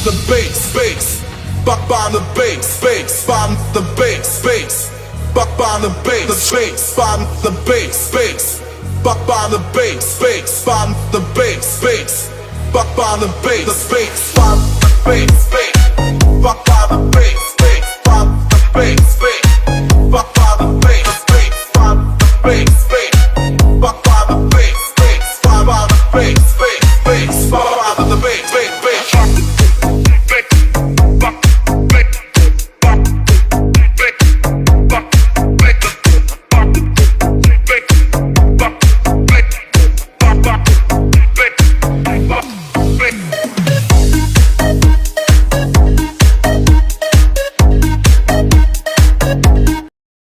the bass, bass, bottom the bass, bass, bottom the bass, bass, bottom the bass, bass, bottom the bass, bass, bottom the bass, bass, bottom the bass, bass, bottom the bass, bass, bottom the bass.